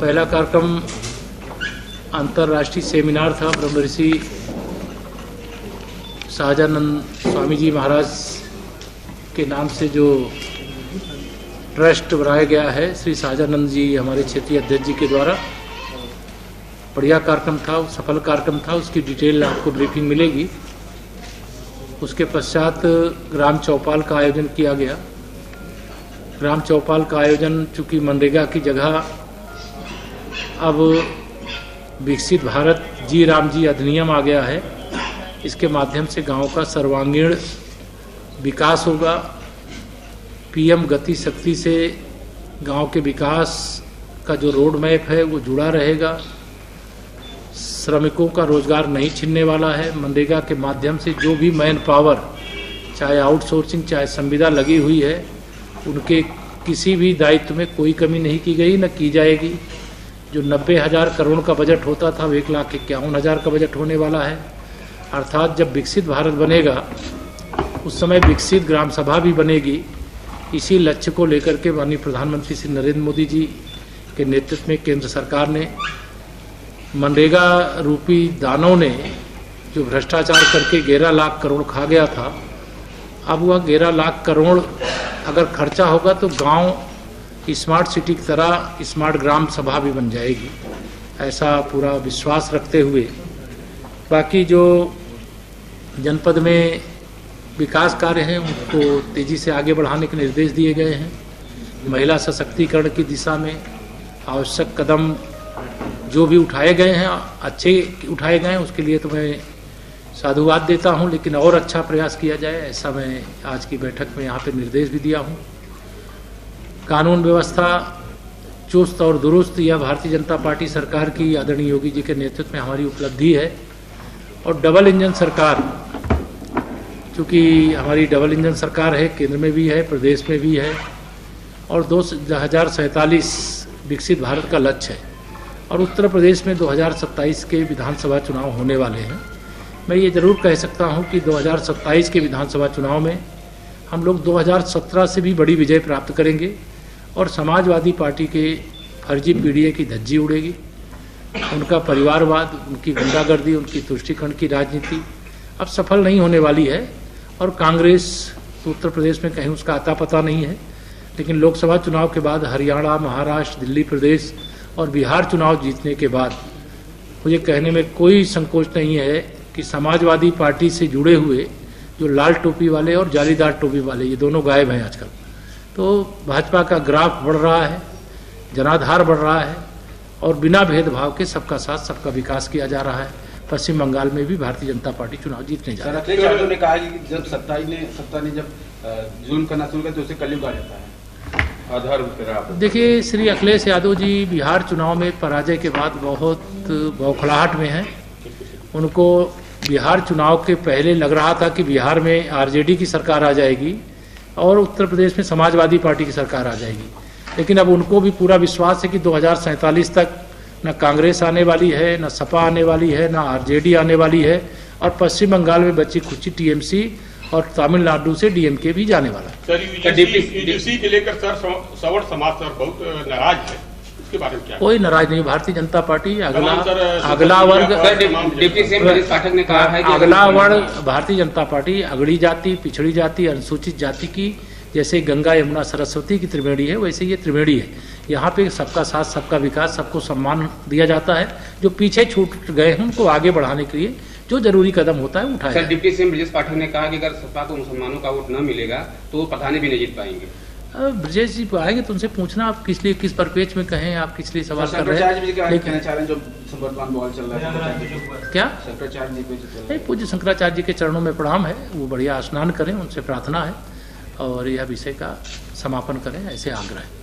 पहला कार्यक्रम अंतर्राष्ट्रीय सेमिनार था। ब्रह्म ऋषि सहजानंद स्वामी जी महाराज के नाम से जो ट्रस्ट बनाया गया है, श्री सहजानंद जी हमारे क्षेत्रीय अध्यक्ष जी के द्वारा, बढ़िया कार्यक्रम था, सफल कार्यक्रम था। उसकी डिटेल आपको ब्रीफिंग मिलेगी। उसके पश्चात ग्राम चौपाल का आयोजन किया गया। ग्राम चौपाल का आयोजन चूँकि मनरेगा की जगह अब विकसित भारत जी राम जी अधिनियम आ गया है, इसके माध्यम से गांव का सर्वांगीण विकास होगा। पीएम गति शक्ति से गांव के विकास का जो रोड मैप है वो जुड़ा रहेगा। श्रमिकों का रोजगार नहीं छिनने वाला है। मनरेगा के माध्यम से जो भी मैन पावर, चाहे आउटसोर्सिंग चाहे संविदा लगी हुई है, उनके किसी भी दायित्व में कोई कमी नहीं की गई, न की जाएगी। जो 90,000 करोड़ का बजट होता था, वो 1,51,000 का बजट होने वाला है। अर्थात जब विकसित भारत बनेगा उस समय विकसित ग्राम सभा भी बनेगी। इसी लक्ष्य को लेकर के माननीय प्रधानमंत्री श्री नरेंद्र मोदी जी के नेतृत्व में केंद्र सरकार ने मनरेगा रूपी दानों ने जो भ्रष्टाचार करके 11 लाख करोड़ खा गया था, अब वह 11 लाख करोड़ अगर खर्चा होगा तो गांव स्मार्ट सिटी की तरह स्मार्ट ग्राम सभा भी बन जाएगी, ऐसा पूरा विश्वास रखते हुए बाकी जो जनपद में विकास कार्य हैं उनको तेजी से आगे बढ़ाने के निर्देश दिए गए हैं। महिला सशक्तिकरण की दिशा में आवश्यक कदम जो भी उठाए गए हैं, अच्छे उठाए गए हैं, उसके लिए तो मैं साधुवाद देता हूं, लेकिन और अच्छा प्रयास किया जाए, ऐसा मैं आज की बैठक में यहाँ पे निर्देश भी दिया हूं। कानून व्यवस्था चुस्त और दुरुस्त, यह भारतीय जनता पार्टी सरकार की आदरणीय योगी जी के नेतृत्व में हमारी उपलब्धि है। और डबल इंजन सरकार, चूँकि हमारी डबल इंजन सरकार है, केंद्र में भी है, प्रदेश में भी है, और 2047 विकसित भारत का लक्ष्य है। और उत्तर प्रदेश में 2027 के विधानसभा चुनाव होने वाले हैं। मैं ये जरूर कह सकता हूँ कि 2027 के विधानसभा चुनाव में हम लोग 2017 से भी बड़ी विजय प्राप्त करेंगे और समाजवादी पार्टी के फर्जी पीढ़ी की धज्जी उड़ेगी। उनका परिवारवाद, उनकी गुंडागर्दी, उनकी तुष्टीकरण की राजनीति अब सफल नहीं होने वाली है। और कांग्रेस तो उत्तर प्रदेश में कहीं उसका आता पता नहीं है, लेकिन लोकसभा चुनाव के बाद हरियाणा, महाराष्ट्र, दिल्ली प्रदेश और बिहार चुनाव जीतने के बाद मुझे कहने में कोई संकोच नहीं है कि समाजवादी पार्टी से जुड़े हुए जो लाल टोपी वाले और जालीदार टोपी वाले, ये दोनों गायब हैं आजकल। तो भाजपा का ग्राफ बढ़ रहा है, जनाधार बढ़ रहा है और बिना भेदभाव के सबका साथ सबका विकास किया जा रहा है। पश्चिम बंगाल में भी भारतीय जनता पार्टी चुनाव जीतने जा रही है। ने कहा कि जब सत्ता ने जब जुल्म करना शुरू किया तो उसे कलयुग आ जाता है, आधार। देखिए, श्री अखिलेश यादव जी बिहार चुनाव में पराजय के बाद बहुत बौखलाहट में हैं। उनको बिहार चुनाव के पहले लग रहा था कि बिहार में आरजेडी की सरकार आ जाएगी और उत्तर प्रदेश में समाजवादी पार्टी की सरकार आ जाएगी, लेकिन अब उनको भी पूरा विश्वास है कि 2047 तक न कांग्रेस आने वाली है, न सपा आने वाली है, न आरजेडी आने वाली है, और पश्चिम बंगाल में बची खुची टीएमसी और तमिलनाडु से डीएमके भी जाने वाला है। यूजीसी के लेकर सर सवर्ण समाज सर बहुत नाराज है, इसके बारे में क्या? कोई नाराज नहीं। भारतीय जनता पार्टी अगला वर्ग, पाठक ने कहा है कि अगला वर्ग भारतीय जनता पार्टी अगड़ी जाति, पिछड़ी जाति, अनुसूचित जाति की, जैसे गंगा यमुना सरस्वती की त्रिवेणी है, वैसे ये त्रिवेणी है। यहाँ पे सबका साथ सबका विकास, सबको सम्मान दिया जाता है। जो पीछे छूट गए हैं उनको आगे बढ़ाने के लिए जो जरूरी कदम होता है उठाया। Sir, deputy CM Brajesh Pathak ने कहा कि अगर सपा को मुसलमानों का वोट न मिलेगा तो वो प्रधानी भी नहीं जीत पाएंगे। ब्रजेश जी आएंगे तो उनसे पूछना आप किस लिए, किस परिपेक्ष में कहें, आप किस लिए सवाल कर रहे हैं। क्या पूज्य शंकराचार्य जी के चरणों में प्रणाम है, वो बढ़िया स्नान करें, उनसे प्रार्थना है और यह विषय का समापन करें, ऐसे आग्रह है।